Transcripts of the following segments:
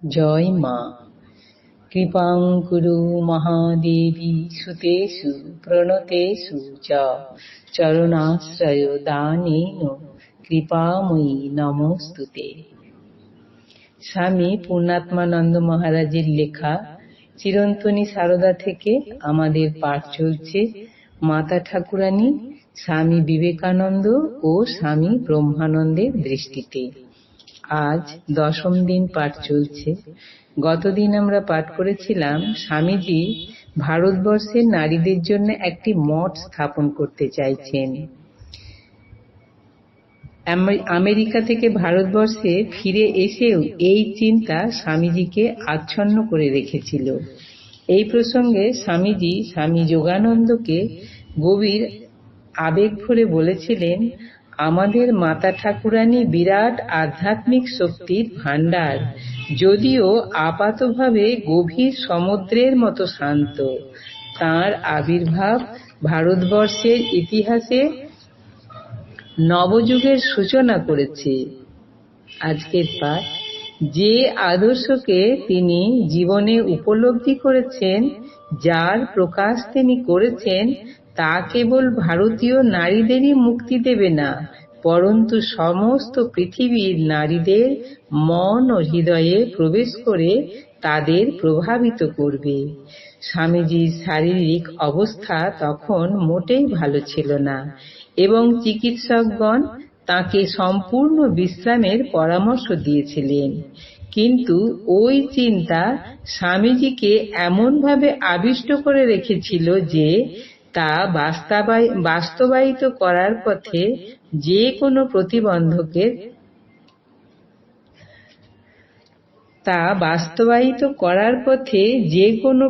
জয় মা। কৃপাং কুরু মহাদেবী সুতেষু প্রণতেষু চ চরণাশ্রয় দানেন কৃপাময়ী নমস্তুতে। স্বামী পূর্ণাত্মানন্দ মহারাজের লেখা চিরন্তনী সারদা থেকে আমাদের পাঠ চলছে মাতা ঠাকুরানী, স্বামী বিবেকানন্দ ও স্বামী ব্রহ্মানন্দের দৃষ্টিতে। আজ 10ম দিন পাঠ চলছে। গতদিন আমরা পাঠ করেছিলাম স্বামীজি ভারতবর্ষের নারীদের জন্য একটি মঠ স্থাপন করতে চাইছেন। আমেরিকা থেকে ভারতবর্ষে ফিরে এসেও এই চিন্তা স্বামীজিকে আচ্ছন্ন করে রেখেছিল। এই প্রসঙ্গে স্বামীজি স্বামী যোগানন্দকে গভীর আবেগ ভরে বলেছিলেন, আমাদের মাতা ঠাকুরানী বিরাট আধ্যাত্মিক শক্তির ভাণ্ডার, যদিও আপাতভাবে গভীর সমুদ্রের মতো শান্ত। তাঁর আবির্ভাব ভারতবর্ষের ইতিহাসে নবযুগের সূচনা করেছে। আজকের পাঠ, যে আদর্শকে তিনি জীবনে উপলব্ধি করেছেন, যার প্রকাশ তিনি করেছেন, তা কেবল ভারতীয় নারীদেরই মুক্তি দেবে না, পরন্তু সমস্ত পৃথিবীর নারীদের মন ও হৃদয়ে প্রবেশ করে তাদের প্রভাবিত করবে। স্বামীজির শারীরিক অবস্থা তখন মোটেই ভালো ছিল না এবং চিকিৎসকগণ তাকে সম্পূর্ণ বিশ্রামের পরামর্শ দিয়েছিলেন। কিন্তু ওই চিন্তা স্বামীজিকে এমনভাবে আবিষ্ট করে রেখেছিল যে তা বাস্তবায়িত করার পথে যে কোনো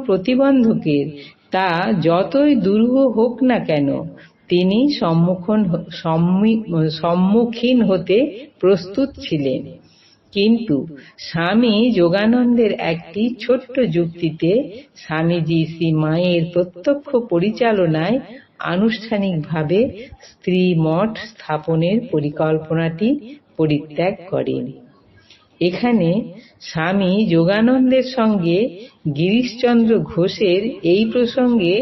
প্রতিবন্ধকের তা যতই দুরূহ হোক না কেন, তিনি সম্মুখীন হতে প্রস্তুত ছিলেন। কিন্তু স্বামী যোগানন্দের একটি ছোট্ট যুক্তিতে স্বামীজি শ্রী মায়ের প্রত্যক্ষ পরিচালনায় আনুষ্ঠানিকভাবে স্ত্রী মঠ স্থাপনের পরিকল্পনাটি পরিত্যাগ করেন। এখানে স্বামী যোগানন্দের সঙ্গে গিরিশচন্দ্র ঘোষের এই প্রসঙ্গে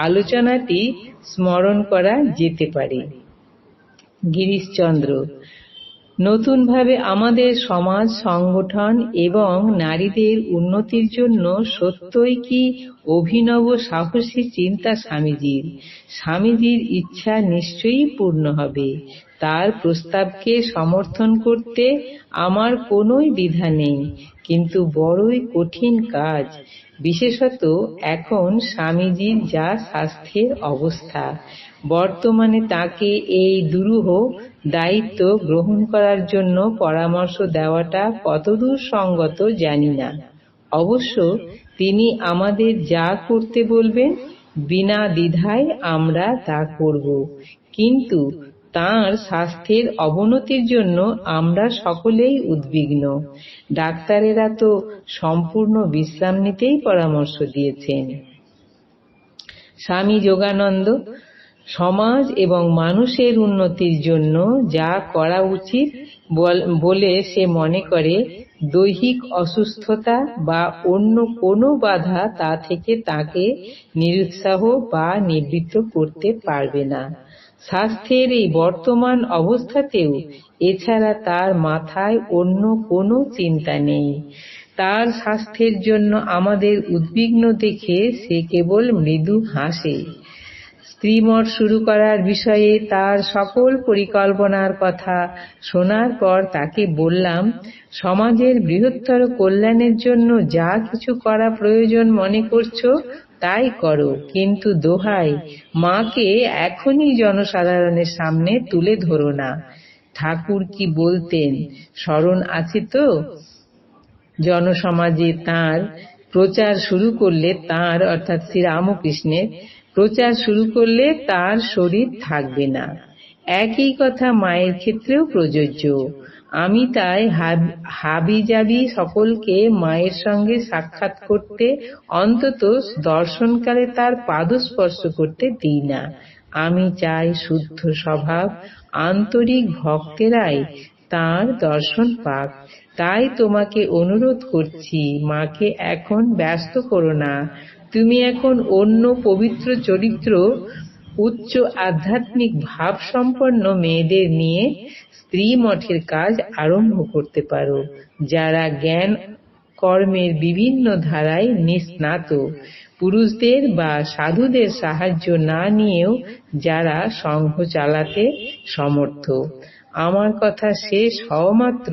আলোচনাটি স্মরণ করা যেতে পারে। গিরিশচন্দ্র, নতুনভাবে আমাদের সমাজ সংগঠন এবং নারীদের উন্নতির জন্য সত্যই কি অভিনব সাহসী চিন্তা স্বামীজির। স্বামীজির ইচ্ছা নিশ্চয়ই পূর্ণ হবে। তার প্রস্তাবকে সমর্থন করতে আমার কোনোই দ্বিধা নেই, কিন্তু বড়ই কঠিন কাজ, বিশেষত এখন স্বামীজির যা স্বাস্থ্যের অবস্থা। বর্তমানে তাকে এই দুরূহ দায়িত্ব গ্রহণ করার জন্য পরামর্শ দেওয়াটা কতদূর সঙ্গত জানি না। অবশ্য তিনি আমাদের যা করতে বলবেন বিনা দ্বিধায় আমরা তা করব, কিন্তু তাঁর স্বাস্থ্যের অবনতির জন্য আমরা সকলেই উদ্বিগ্ন। ডাক্তারেরা তো সম্পূর্ণ বিশ্রাম নিতেই পরামর্শ দিয়েছেন। স্বামী যোগানন্দ, সমাজ এবং মানুষের উন্নতির জন্য যা করা উচিত বলে সে মনে করে, দৈহিক অসুস্থতা বা অন্য কোনো বাধা তা থেকে তাকে নিরুৎসাহ বা নিবৃত্ত করতে পারবে না। স্বাস্থ্যের এই বর্তমান অবস্থাতেও এছাড়া তার মাথায় অন্য কোনো চিন্তা নেই। তার স্বাস্থ্যের জন্য আমাদের উদ্বিগ্ন দেখে সে কেবল মৃদু হাসে। স্ত্রীমঠ শুরু করার বিষয়ে তার সকল পরিকল্পনার কথা শোনার পর তাকে বললাম, সমাজের বৃহত্তর কল্যাণের জন্য যা কিছু করা প্রয়োজন মনে করছো তাই করো, কিন্তু দোহাই, মাকে এখনই জনসাধারণের সামনে তুলে ধরো না। ঠাকুর কি বলতেন স্মরণ আছে তো? জনসমাজে তাঁর প্রচার শুরু করলে, তাঁর অর্থাৎ শ্রী রামকৃষ্ণের প্রচার শুরু করলে তার শরীর থাকবে না। একই কথা মায়ের ক্ষেত্রেও প্রযোজ্য। আমি তাই হাবিজাবি সকলকে মায়ের সঙ্গে সাক্ষাৎ করতে, অন্তত দর্শনকালে তার পাদস্পর্শ করতে দিই না। আমি চাই শুদ্ধ স্বভাব আন্তরিক ভক্তেরাই তাঁর দর্শন পাক। তাই তোমাকে অনুরোধ করছি, মাকে এখন ব্যস্ত করো না। তুমি এখন অন্য পবিত্র চরিত্র, উচ্চ আধ্যাত্মিক ভাব সম্পন্ন মেয়েদের নিয়ে স্ত্রী মঠের কাজ আরম্ভ করতে পারো, যারা জ্ঞান কর্মের বিভিন্ন ধারায় নিষ্ণাত, পুরুষদের বা সাধুদের সাহায্য না নিয়েও যারা সংঘ চালাতে সমর্থ। আমার কথা শেষ হওয়া মাত্র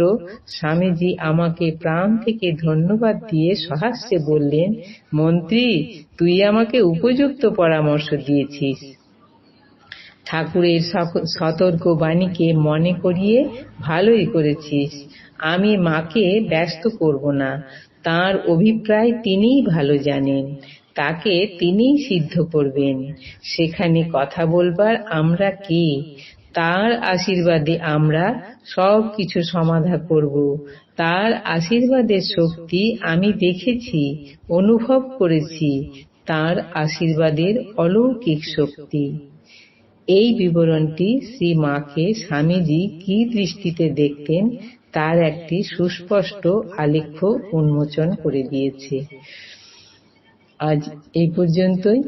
স্বামীজি আমাকে প্রাণ থেকে ধন্যবাদ দিয়ে সহাস্যে বললেন, মন্ত্রী, তুই আমাকে উপযুক্ত পরামর্শ দিয়েছিস। ঠাকুরের সতর্ক বাণীকে মনে করিয়ে ভালোই করেছিস। আমি মাকে ব্যস্ত করব না। তাঁর অভিপ্রায় তিনিই ভালো জানেন, তাকে তিনিই সিদ্ধ করবেন। সেখানে কথা বলবার আমরা কে? তার আশীর্বাদে আমরা সব কিছু সমাধা করব। তার আশীর্বাদের শক্তি আমি দেখেছি, অনুভব করেছি, তার আশীর্বাদের অলৌকিক শক্তি। এই বিবরণটি শ্রী মাকে স্বামীজি কি দৃষ্টিতে দেখতেন তার একটি সুস্পষ্ট আলেখ্য উন্মোচন করে দিয়েছে। আজ এই পর্যন্তই।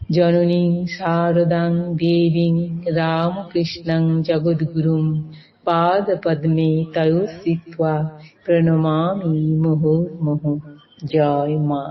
জননীং শারদাং দেবীং রামকৃষ্ণং জগদ্গুরুং পাদ পদ্মে তয়োঃ স্থিত্বা প্রণমামি মুহুর্মুহুঃ। জয় মা।